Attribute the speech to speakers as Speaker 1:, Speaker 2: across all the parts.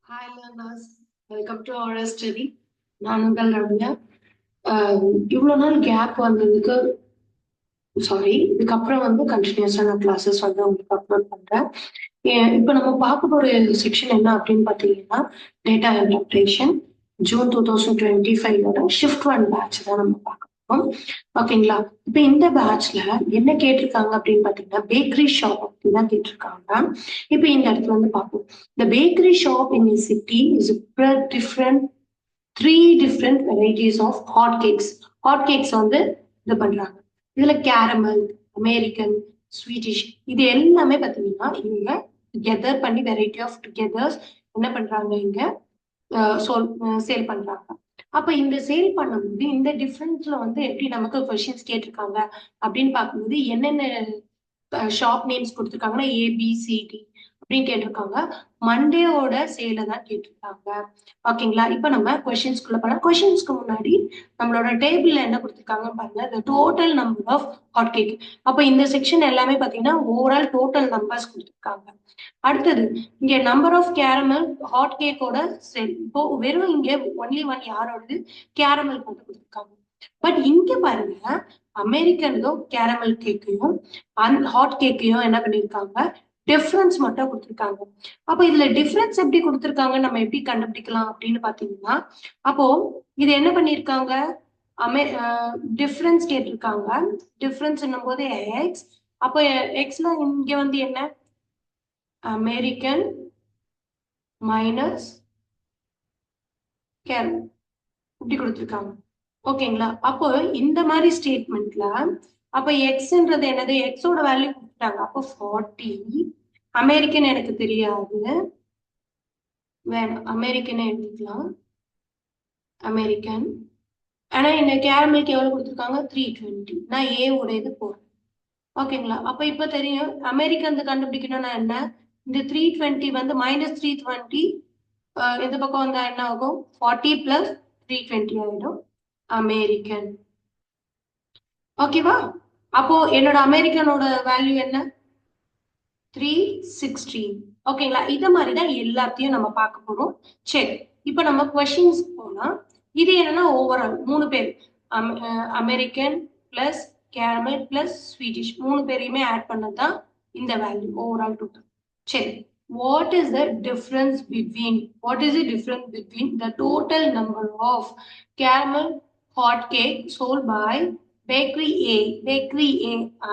Speaker 1: Hi learners, welcome to our study. நான் உங்கள் ரம்யா. இவ்வளோ நாள் கேப் வந்ததுக்கு சாரி. இதுக்கப்புறம் கண்டினியூஸான கிளாஸஸ் உங்களுக்கு அப்லோட் பண்றேன். இப்போ நம்ம பார்க்க போற செக்ஷன் என்ன அப்படின்னு பார்த்தீங்கன்னா data interpretation June 2025 shift 1 batch தான் நம்ம பார்க்க போறோம். ஓகேங்களா? இப்போ இந்த பேட்ச்ல என்ன கேட்டிருக்காங்க அப்படின்னு பார்த்தீங்கன்னா பேக்கரி ஷாப் அப்படின்னு தான் கேட்டிருக்காங்க. இப்போ இந்த இடத்துல பார்ப்போம். The bakery shop in a city is different three different varieties of hot cakes. Hot cakes இது பண்றாங்க. இதுல கேரமல், அமெரிக்கன், ஸ்வீட்டிஷ் இது எல்லாமே பாத்தீங்கன்னா இவங்க டுகெதர் பண்ணி வெரைட்டி ஆஃப் டுகெதர்ஸ் என்ன பண்றாங்க இங்க சேல் பண்றாங்க. அப்ப இந்த சேல் பண்ணும்போது இந்த டிஃபரன்ஸ்ல எப்படி நமக்கு கொஸ்டின்ஸ் கேட்டிருக்காங்க அப்படின்னு பார்க்கும்போது என்னென்ன ஷாப் நேம்ஸ் கொடுத்துருக்காங்கன்னா ஏபிசிடி அப்படின்னு கேட்டிருக்காங்க. மண்டேவோட சேல தான் கேட்டிருக்காங்க. ஓகேங்களா? இப்ப நம்ம கொஸ்டின்ஸ்குள்ள போலாம். கொஸ்டின்ஸ்க்கு முன்னாடி நம்மளோட டேபிள்ல என்ன கொடுத்துருக்காங்கன்னு பாருங்க. the total number of hot cake. அப்ப இந்த செக்ஷன் எல்லாமே பாத்தீங்கன்னா ஓவரால் டோட்டல் நம்பர்ஸ் கொடுத்துருக்காங்க. அடுத்தது இங்க நம்பர் ஆஃப் கேரமல் ஹாட் கேக்கோட சேல். இப்போ வெறும் இங்க ஒன்லி ஒன் யாரோடது கேரமல் மட்டும் கொடுத்துருக்காங்க. பட் இங்க பாருங்க அமெரிக்கன்லோ கேரமல் கேக்கையும் ஹாட் கேக்கையும் என்ன பண்ணிருக்காங்க டிஃபரன்ஸ் மட்டும் கொடுத்துருக்காங்க. அப்போ இதுல டிஃபரன்ஸ் எப்படி கொடுத்துருக்காங்க நம்ம எப்படி கண்டுபிடிக்கலாம் அப்படின்னு பாத்தீங்கன்னா அப்போ இது என்ன பண்ணிருக்காங்க டிஃபரன்ஸ் கேட்டிருக்காங்க. டிஃபரன்ஸ் போது எக்ஸ். அப்போ எக்ஸ்ல இங்க என்ன அமெரிக்கன் மைனஸ் கேரமல் இப்படி கொடுத்துருக்காங்க. ஓகேங்களா? அப்போ இந்த மாதிரி ஸ்டேட்மெண்ட்ல அப்ப எக்ஸ்ன்றது என்னது எக்ஸோட வேல்யூ கொடுத்துட்டாங்க. அப்போ 40. அமெரிக்கன் எனக்கு தெரியாது, வேணும் அமெரிக்கன் எழுதிக்கலாம் அமெரிக்கன். ஆனா இந்த கேரமலுக்கு எவ்வளவு கொடுத்துருக்காங்க 320. நான் ஏ உடையது போறேன். ஓகேங்களா? அப்ப இப்ப தெரியும் அமெரிக்கன் கண்டுபிடிக்கணும்னா என்ன இந்த 320 மைனஸ் 320 இந்த பக்கம் வந்தா என்ன ஆகும் 40 பிளஸ் 320 ஆயிடும் அமெரிக்கன். ஓகேவா? அப்போ என்னோட அமெரிக்கனோட வேல்யூ என்ன 360. ஓகேங்களா? இத மாதிரிதான் எல்லாத்தையும் நம்ம பார்க்க போறோம். சரி, இப்ப நம்ம கொஸ்டின்ஸ் போலாம். இது என்னன்னா ஓவரால் 3 பேர் American plus caramel plus Swedish 3 பேரையுமே ஆட் பண்ணதான் இந்த வேல்யூ ஓவரால் டோட்டல். சரி, what is the difference between the total number of caramel hot cake sold by bakery A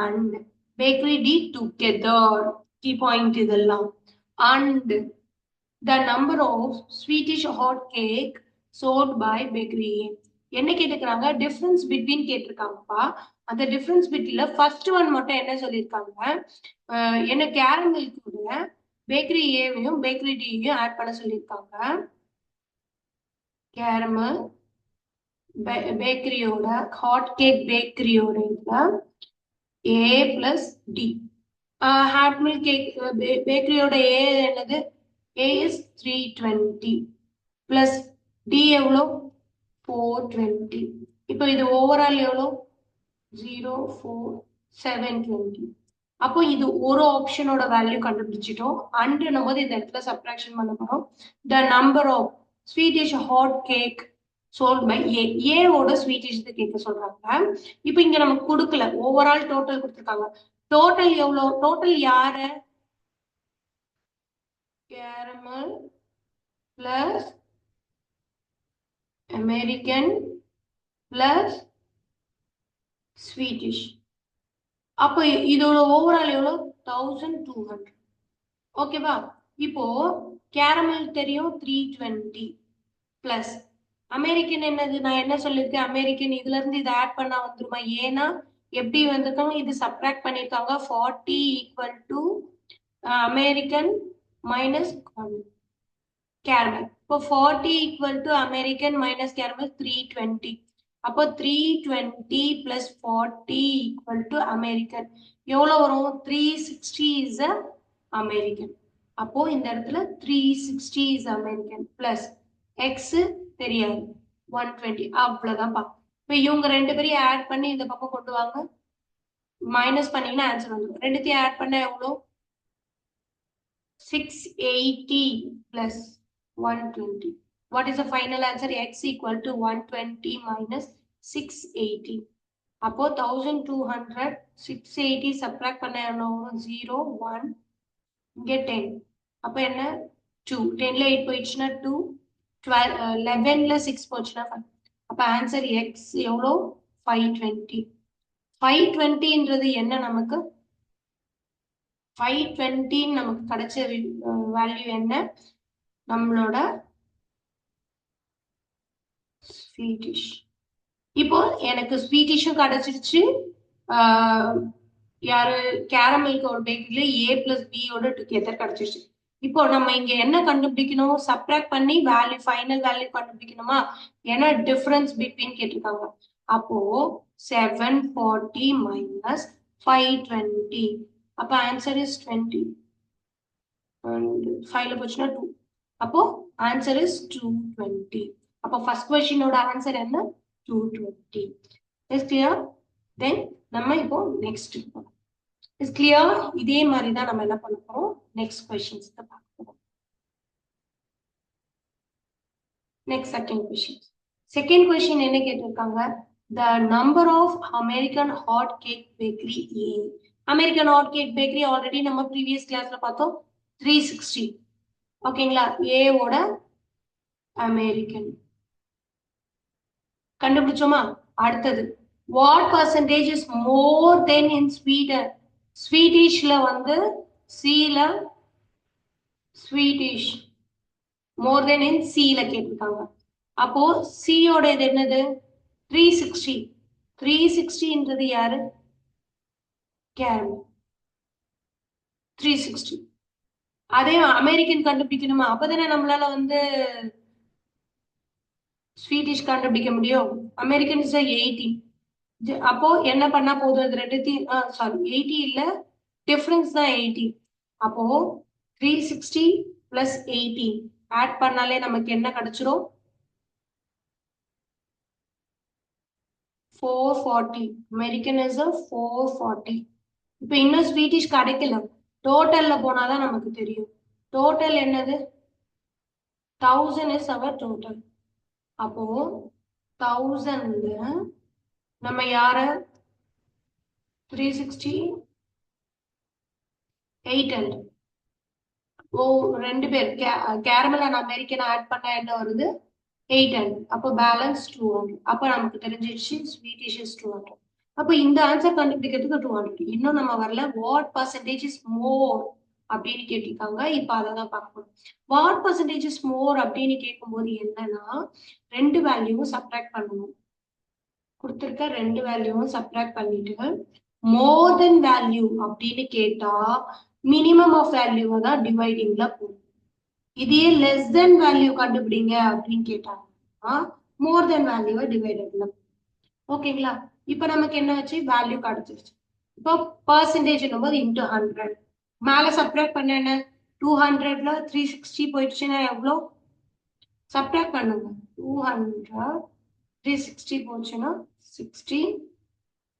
Speaker 1: and bakery D together? Key point இதெல்லாம் and the number of Swedish hot cake sold by bakery A. என்ன கேட்டுக்கிறாங்க difference between கேட்டிருக்காங்கப்பா. அந்த difference பிட்வீன்ல first one மட்டும் என்ன சொல்லியிருக்காங்க என்ன caramel கூட bakery ஏவையும் பேக்கரி டியையும் ஆட் பண்ண சொல்லியிருக்காங்க. கேரமல் பேக்கரியோட ஹாட் கேக் பேக்கரியோட இதுல A plus D. Hot milk cake பேக்கரியோட ஏ என்னது ஏ இஸ் 320 பிளஸ் டி எவ்வளோ 420. இப்போ இது ஓவரால் எவ்வளோ 04720. அப்போ இது ஒரு ஆப்ஷனோட வேல்யூ கண்டுபிடிச்சிட்டோம். அண்ட் போது இந்த இடத்துல சப்ட்ராக்ஷன் பண்ண போறோம். The number of Swedish hot cake sold by A. ஏவோட ஸ்வீட்டிஷ் கேட்க சொல்றாங்க. இப்போ இங்க நமக்கு கொடுக்கல, ஓவரால் டோட்டல் கொடுத்துருக்காங்க. டோட்டல் எவ்வளோ டோட்டல் யாரு caramel plus American plus Swedish. அப்போ இதோட ஓவரால் எவ்வளோ 1200. ஓகேவா? இப்போ கேரமல் தெரியும் 320 பிளஸ் அமெரிக்கன் என்னது நான் என்ன சொல்லியிருக்கேன் அமெரிக்கன் இதுல இருந்து இதை ஆட் பண்ணா வந்துருமா? ஏன்னா எப்படி வந்திருக்காங்க இது சப்ட்ராக்ட் பண்ணிருக்காங்க 40 equal to American minus caramel. இப்போ 40 equal to American minus caramel 320. அப்போ 320 பிளஸ் 40 ஈக்குவல் டு அமெரிக்கன் எவ்வளவு வரும் 360 இஸ் அமெரிக்கன். அப்போ இந்த இடத்துல 360 இஸ் அமெரிக்கன் பிளஸ் எக்ஸ் தெரியாது 120. அவ்வளவுதான் பா. இப்போ இவங்க ரெண்டு பேரையும் ஆட் பண்ணி இந்த பக்கம் கொண்டு வாங்க. மைனஸ் பண்ணீங்கன்னா ஆன்சர் வந்துடும். ரெண்டுத்தையும் ஆட் பண்ண எவ்வளோ 680 plus 120. What is the final answer? X equal to 120 minus 680. அப்போ 1200 680 subtract பண்ண என்ன வரும்? 0 1 இங்க 10. அப்ப என்ன 2. 10ல 8 போயிடுச்சுன்னா 2. 12 11ல 6 போச்சுன்னா 5. அப்ப ஆன்சர் எக்ஸ் எவ்வளோ? 520. 520ன்றது என்ன நமக்கு? 520 நமக்கு கிடைச்ச வேல்யூ என்ன? நம்மளோட ஸ்வீட்டிஷ். இப்போ எனக்கு ஸ்வீட்டிஷும் கிடைச்சிருச்சு. யாரு கேரமலுக்கு ஒரு பேக்கரியில A+B டுகெதர் கிடைச்சிருச்சு. இப்போ நம்ம இங்க என்ன கண்டுபிடிக்கணும்? சப்ட்ராக்ட் பண்ணி வேல்யூ ஃபைனல் வேல்யூ கண்டுபிடிக்கணுமா? ஏன்னா டிஃபரன்ஸ் பிட்வீன் கேட்டிருக்காங்க. அப்போ 740 minus 520. அப்ப ஆன்சர் இஸ் 20. and 5ல போச்சுன்னா 2. அப்போ ஆன்சர் இஸ் 220. அப்போ ஃபர்ஸ்ட் கொஸ்டினோட ஆன்சர் என்ன? 220. Is clear? தென் நம்ம இப்போ நெக்ஸ்ட் இஸ் கிளியர்? இதே மாதிரி தான் நம்ம என்ன பண்ண போறோம்? நெக்ஸ்ட் கொஸ்டின்ஸ் பார்க்க போறோம். Next second question. Second question என்ன கேட்டிருக்காங்க? The number of American hot cake bakery A. American hot cake bakery already நம்ம ப்ரீவியஸ் கிளாஸ்ல பார்த்தோம். 360. ஓகேங்களா? A ஓட அமெரிக்கன் கண்டுபிடிச்சோமா? அடுத்தது what percentage is more than in Sweden? ஸ்வீடிஷ்ல வந்து C-ல ஸ்வீடிஷ் more than in C-ல கேட்டிருக்காங்க. அப்போ C ஓட இது என்னது? 360. 360ன்றது யாரு? கேரமல். 360. அதே அமெரிக்கன் கண்டுபிடிக்கணுமா? அப்பதானே நம்மளால வந்து ஸ்வீடிஷ் கண்டுபிடிக்க முடியும். American is 80. அப்போ என்ன பண்ணா போதும்? இது ரெண்டுத்தையும் சாரி 80 இல்ல, டிஃபரன்ஸ் தான் 80. அப்போ 360 plus 80 ஆட் பண்ணாலே நமக்கு என்ன கிடைச்சிரும்? 440. American is 440. இப்போ இன்னும் ஸ்வீடிஷ் கிடைக்கல. டோட்டல்ல போனாதான் நமக்கு தெரியும். டோட்டல் என்னது? 1000 இஸ் அவர் டோட்டல். அப்போ 1000ல நம்ம யார 360 800. ஓ ரெண்டு பேர் கேரமல் அண்ட் அமெரிக்கன் ஆட் பண்ணா என்ன வருது? 800. அப்போ பேலன்ஸ் 200. அப்போ நமக்கு தெரிஞ்சிருச்சு ஸ்வீடிஷ் இஸ் 200. அப்போ இந்த ஆன்சர் கண்டுபிடிக்கிறதுக்கு 200. இன்னும் நம்ம வரல. வாட் பர்சன்டேஜ் இஸ் மோர் அப்படின்னு கேட்டிருக்காங்க. இப்ப அதை தான் பார்க்கணும். வாட் பர்சன்டேஜ் இஸ் மோர் அப்படின்னு கேட்கும்போது என்னன்னா, ரெண்டு வேல்யூவும் சப்ட்ராக்ட் பண்ணணும். கொடுத்துருக்க ரெண்டு வேல்யூவும் சப்ட்ராக்ட் பண்ணிட்டு மோர் தென் வேல்யூ அப்படின்னு கேட்டா மினிமம் ஆஃப் வேல்யூவை தான் டிவைடிங்ல போகும். இதே லெஸ் தென் வேல்யூ கண்டுபிடிங்க அப்படின்னு கேட்டாங்கன்னா மோர் தென் வேல்யூவை டிவைடட்ல. ஓகேங்களா? இப்ப நமக்கு என்ன ஆச்சு? வேல்யூ கிடைச்சிருச்சு. இப்போ பர்சன்டேஜ் போது இன்டூ 100. மேல சப்ட்ராக்ட் பண்ண என்ன? 200ல 360 போயிடுச்சுன்னா எவ்வளோ? சப்ட்ராக்ட் பண்ணுங்க. 200 360 போச்சுன்னா 60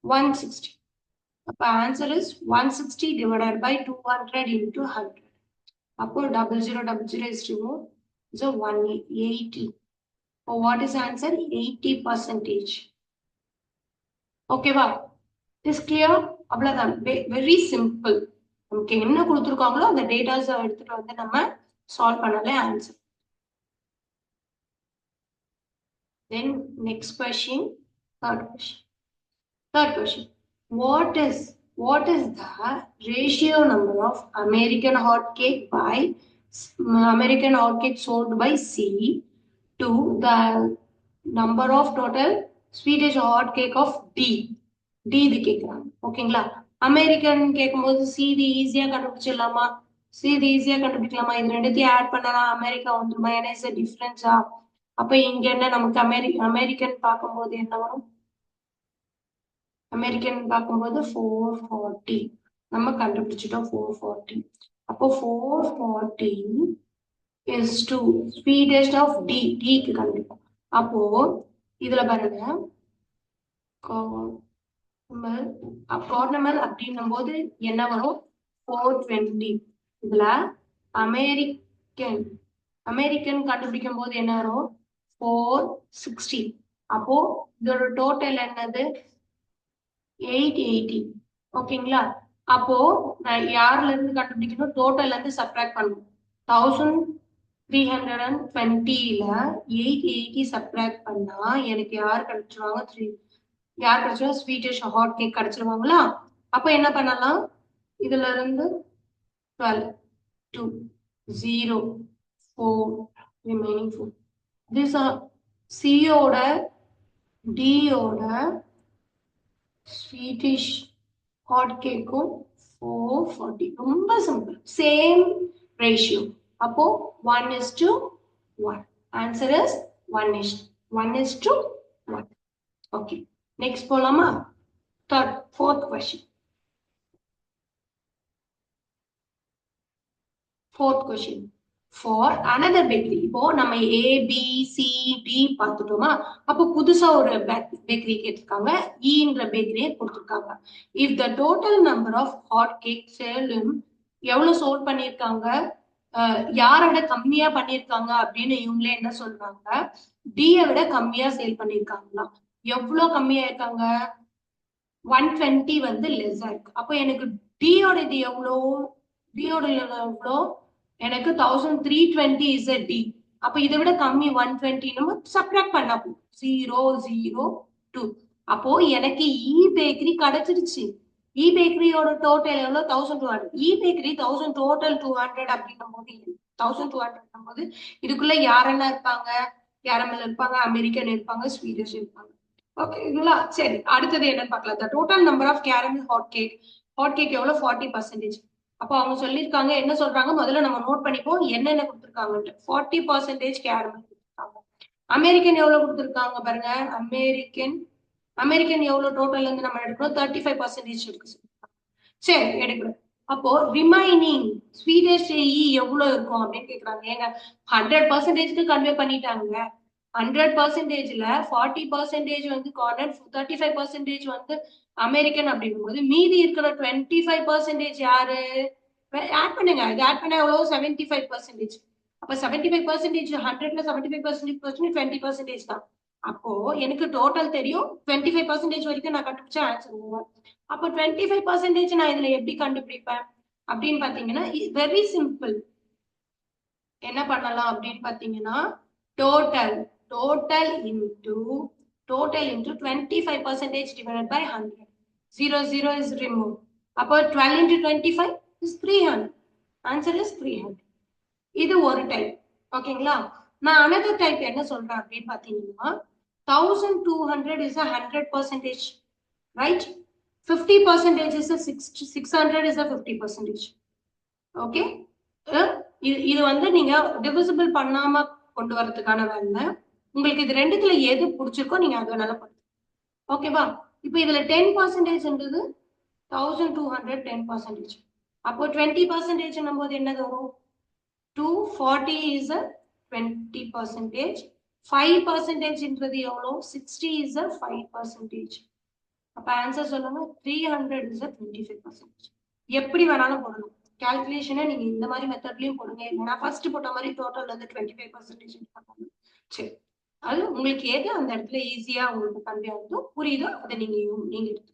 Speaker 1: 160. அப்ப answer is 160 divided by 200 into 100. அப்போ 0000 is removed. So 180. So what is answer? 80%. ஓகேவா? Is clear? அவ்வளவுதான். Very simple. நமக்கு என்ன கொடுத்துருக்காங்களோ அந்த டேட்டாஸ் எடுத்துட்டு வந்து நம்ம சால்வ் பண்ணாலே answer. Then next question, third question. What is the ratio number of American hot cake sold by C to the number of total Swedish hot cake of D? D இது கேக்குறாங்க. ஓகேங்களா? American கேட்கும்போது C இது ஈஸியா கண்டுபிடிச்சிடலாமா? C இது ஈஸியா கண்டுபிடிக்கலாமா? இது ரெண்டுத்தையும் ஆட் பண்ணலாம் அமெரிக்கா வந்துருமா? ஏன்னா இஸ் டிஃபரன்ஸா? அப்ப இங்க என்ன நமக்கு அமெரிக்கன் பார்க்கும்போது என்ன வரும்? அமெரிக்கன் பார்க்கும்போது 440 நம்ம கண்டுபிடிச்சிட்டோம். 440. அப்போ 440 is to speedest of D. Dக்கு கண்டுபிடிப்போம். அப்போ இதுல பாருங்க, கார்னமல் அப்படின்னும் போது என்ன வரும்? 420. இதுல அமெரிக்கன் கண்டுபிடிக்கும் போது என்ன வரும் 460. அப்போ இதோட டோட்டல் என்னது 880. ஓகேங்களா? அப்போ நான் யார்ல இருந்து கண்டுபிடிக்கணும் டோட்டல்ல இருந்து சப்ட்ராக்ட் பண்ணணும் 1320ல 880 சப்ட்ராக்ட் பண்ணா எனக்கு யார் கிடைச்சிருவாங்க 3 யார் கிடைச்சா ஸ்வீட்டிஷ் ஹாட் கேக் கிடைச்சிருவாங்களா? அப்ப என்ன பண்ணலாம் இதுல இருந்து 12 2 0 4 remaining 4 this C ஓட D ஓட ஸ்வீட்டிஷ் ஹாட் கேக்கும் 440 ரொம்ப சிம்பிள் சேம் ரேஷியோ அப்போ 1:1 ஆன்சர் இஸ் 1:1 ஓகே நெக்ஸ்ட் போலாமா fourth question for another bakery இப்போ நம்ம A B C D பார்த்துட்டோமா அப்போ புதுசா ஒரு பேக்கரி கேட்டிருக்காங்க ஈன்ற பேக்கரியை கொடுத்துருக்காங்க if the total number of hot cake sold எவ்வளவு சோல்ட் பண்ணிருக்காங்க யாரை விட கம்மியா பண்ணிருக்காங்க அப்படின்னு இவங்களே என்ன சொல்றாங்க டியை விட கம்மியா சேல் பண்ணிருக்காங்களாம் எவ்வளவு கம்மியா இருக்காங்க 120 வந்து லெஸ்ஸா இருக்கு அப்போ எனக்கு டியோட இது எவ்வளோ டியோட எவ்வளோ எனக்கு 1320 இஸ் a D அப்ப இதை விட கம்மி 120 நம்ம சப்ட்ராக்ட் பண்ண 002 அப்போ எனக்கு இ பேக்கரி கிடைச்சிருச்சு இ பேக்கரியோட டோட்டல் எவ்வளவு 1200 இ பேக்கரி 1000 டோட்டல் 200 அப்படின்னும் போது 1200 போது இதுக்குள்ள யாரெல்லாம் இருப்பாங்க கேரமல் இருப்பாங்க அமெரிக்கன் இருப்பாங்க ஸ்வீடிஷ் இருப்பாங்க ஓகேங்களா சரி அடுத்தது என்னன்னு பார்க்கலாம் the total number of caramel hot cake எவ்வளவு 40%. அப்போ அவங்க சொல்லியிருக்காங்க என்ன சொல்றாங்க முதல்ல நம்ம நோட் பண்ணிப்போம் என்னென்ன கொடுத்துருக்காங்கன்ட்டு 40% கேரமல் கொடுத்துருக்காங்க அமெரிக்கன் எவ்வளவு கொடுத்துருக்காங்க பாருங்க அமெரிக்கன் எவ்வளவு டோட்டல்ல இருந்து நம்ம எடுக்கிறோம் 35% இருக்கு சரி எடுக்கிறோம் அப்போ ரிமைனிங் ஸ்வீடிஷ் எவ்வளவு இருக்கும் அப்படின்னு கேக்குறாங்க ஏங்க 100%க்கு கன்வே பண்ணிட்டாங்க 100%ல 40% வந்து கார்னர் 35% வந்து அமெரிக்கன் அப்படிங்கும் போது மீதி இருக்கிற 25% யாரு ஆட் பண்ணுங்க இது ஆட் பண்ண எவ்வளவு 75% அப்ப 75% 100ல 75% 20% தான் அப்போ எனக்கு டோட்டல் தெரியும் 25% வரைக்கும் நான் கண்டுபிடிச்சா ஆன்சர் அப்போ 25% நான் இதுல எப்படி கண்டுபிடிப்பேன் அப்படின்னு பாத்தீங்கன்னா வெரி சிம்பிள் என்ன பண்ணலாம் அப்படின்னு பாத்தீங்கன்னா total into 25% divided by 100 0 is removed அப்போ 12 into 25 is 300 answer is 300 இது ஒரு டைப் ஓகேங்களா நான் another டைப் என்ன சொல்றேன் அப்படின்னு பாத்தீங்கன்னா 1200 is a 100% right 50% is a 600 is a 50% okay இது வந்து நீங்க டிவிசிபிள் பண்ணாம கொண்டு வரதுக்கான வேலை உங்களுக்கு இது ரெண்டுத்துல எது பிடிச்சிருக்கோ நீங்க அது வேணாலும் பண்ணுங்க ஓகேவா இப்போ இதுல 10%ன்றது 1200 10% அப்போ 20% போது என்னது வரும் 240 is a 20% 5%ன்றது எவ்வளோ 60 is a 5% அப்ப ஆன்சர் சொல்லுங்க 300 is a 25% எப்படி வேணாலும் போடணும் கால்குலேஷனை நீங்க இந்த மாதிரி மெத்தட்லயும் போடுங்க இல்லைன்னா ஃபர்ஸ்ட் போட்ட மாதிரி டோட்டல் வந்து 25% சரி அது உங்களுக்கு எது அந்த இடத்துல ஈஸியா உங்களுக்கு கன்வே ஆகுதோ புரியுதோ அதை நீங்க எடுத்து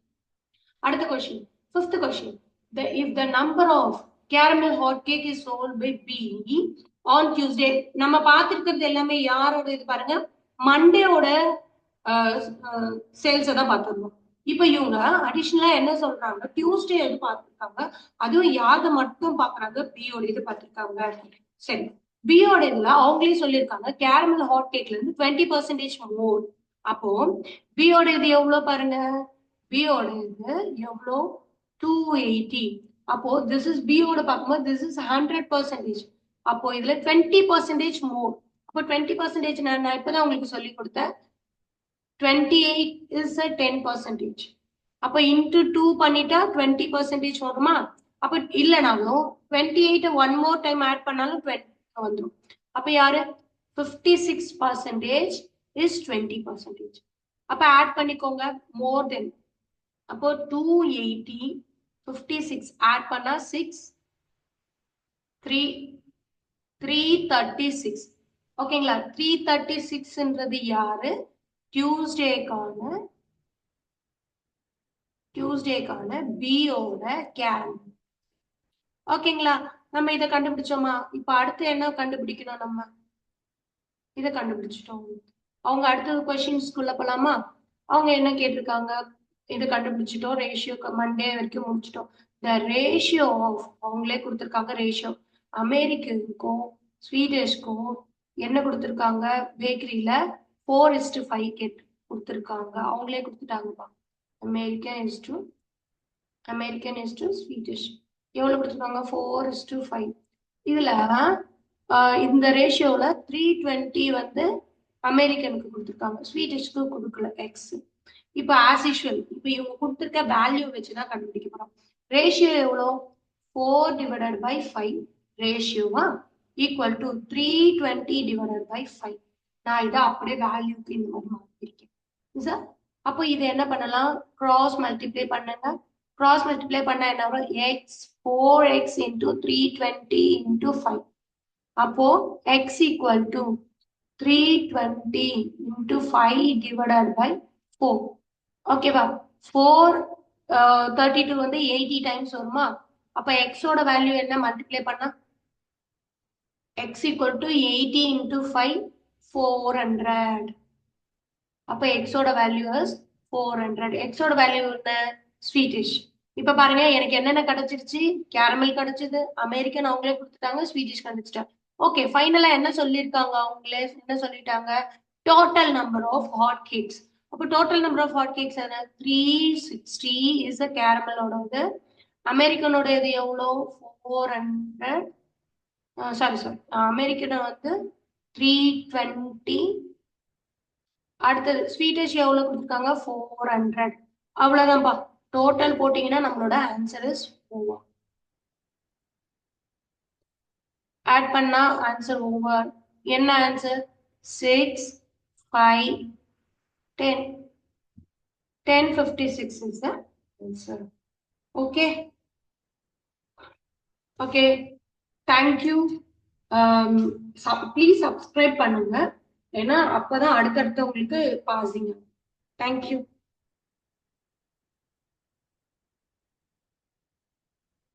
Speaker 1: அடுத்த question 5th question if the number of caramel hot cake is sold by B on Tuesday நம்ம பார்த்திருக்கிறது எல்லாமே யாரோட இது பாருங்க மண்டேவோட சேல்ஸை தான் பார்த்துருந்தோம் இப்ப இவங்க அடிஷனலா என்ன சொல்றாங்க டியூஸ்டே எது பார்த்திருக்காங்க அதுவும் யாரை மட்டும் பாக்குறாங்க பியோட இது பார்த்திருக்காங்க சரி பியோட இதுல அவங்களே சொல்லியிருக்காங்க கேரமல் ஹாட் கேக்ல இருந்து 20% மோர் அப்போ பியோட இது எவ்வளவு பாருங்க பியோட இது எவ்வளோ 280 அப்போ திஸ் இஸ் பியோட பார்க்கும்போது திஸ் இஸ் 100% அப்போ இதுல 20% மோர் அப்போ 20% நான் இப்பதான் உங்களுக்கு சொல்லி கொடுத்தேன் 28 is a 10% அப்ப into 2 பண்ணிட்டா 20% வருமா அப்ப இல்லனாலும் 28 one more time add பண்ணாலும் 20 வந்துரும் அப்ப யாரு 56% is 20% அப்ப add பண்ணிக்கோங்க more than அப்போ 280 56 add பண்ணா 6 3 336. ஓகேங்களா? 336ன்றது யாரு? டியூஸ்டேக்கான பியோட கேரம். ஓகேங்களா? நம்ம இதை கண்டுபிடிச்சோமா? இப்ப அடுத்து என்ன கண்டுபிடிக்கணும்? நம்ம இதை கண்டுபிடிச்சிட்டோம். அவங்க அடுத்தது கொஸ்டின்ஸ்குள்ள போலாமா? அவங்க என்ன கேட்டிருக்காங்க? இது கண்டுபிடிச்சிட்டோம். ரேஷியோ மண்டே வரைக்கும் முடிச்சிட்டோம். த ரேஷியோ ஆஃப் அவங்களே கொடுத்துருக்காங்க. ரேஷியோ அமெரிக்கனுக்கும் ஸ்வீடிஷ்க்கும் என்ன கொடுத்துருக்காங்க? பேக்கரியில 4:5 கேட்டு கொடுத்துருக்காங்க. அவங்களே கொடுத்துட்டாங்கப்பா. அமெரிக்கன் இஸ் டு ஸ்வீடிஷ் எவ்வளவு கொடுத்துருக்காங்க? 4:5. இதுல இந்த ரேஷியோல 320 வந்து அமெரிக்கனுக்கு கொடுத்துருக்காங்க, ஸ்வீடிஷ்க்கு கொடுக்கல எக்ஸ். இப்போ ஆஸ் யூஷுவல் இப்போ இவங்க கொடுத்துருக்க வேல்யூ வச்சுதான் கண்டுபிடிக்க போறோம். ரேஷியோ எவ்வளோ? 4/5 ரேஷியோவா ஈக்குவல் டு 320/5. நான் இதை அப்படியே வேல்யூக்கு இந்த மாதிரி மாற்றிருக்கேன் சார். அப்போ இது என்ன பண்ணலாம்? கிராஸ் மல்டிப்ளை பண்ணுங்க. கிராஸ் மல்டிப்ளை பண்ணா என்ன வரும்? X 4x into 320 into 5. அப்போ x equal to 320 into 5 divided by 4. ஓகேவா? 432 வந்து 80 டைம்ஸ் வருமா? அப்ப எக்ஸோட வேல்யூ என்ன? மல்டிப்ளை பண்ணா x ஈக்குவல் டு 80 இன்டூ 5 400. அப்ப எக்ஸோட வேல்யூ இஸ் 400. எக்ஸோட வேல்யூ என்ன? ஸ்வீடிஷ். இப்ப பாருங்க, எனக்கு என்னென்ன கிடைச்சிருச்சு? கேரமல் கிடைச்சது, அமெரிக்கன் அவங்களே கொடுத்துட்டாங்க, ஸ்வீடிஷ் கிடைச்சிட்டாங்க. ஓகே, ஃபைனலா என்ன சொல்லியிருக்காங்க? அவங்களே என்ன சொல்லிட்டாங்க? Total number of hot cakes. அப்போ total number of hot cakes என்ன? 360 இஸ் அ கேரமலோட. அமெரிக்கனோட இது எவ்வளோ? 400. சாரி அமெரிக்கனை வந்து 320. அடுத்தது ஸ்வீடிஷ் எவ்வளவு கொடுத்துருக்காங்க? 400. அவ்வளவுதான்ப்பா. டோட்டல் போட்டீங்கன்னா நம்மளோட ஆன்சர் இஸ் 4. ஆட் பண்ணா ஆன்சர் ஓவர். என்ன answer? 6 5 10. 1056 is the answer. Okay. Okay. Thank you. Please subscribe பண்ணுங்க. ஏன்னா அப்பதான் அடுத்தடுத்து உங்களுக்கு பாசிங். Thank you.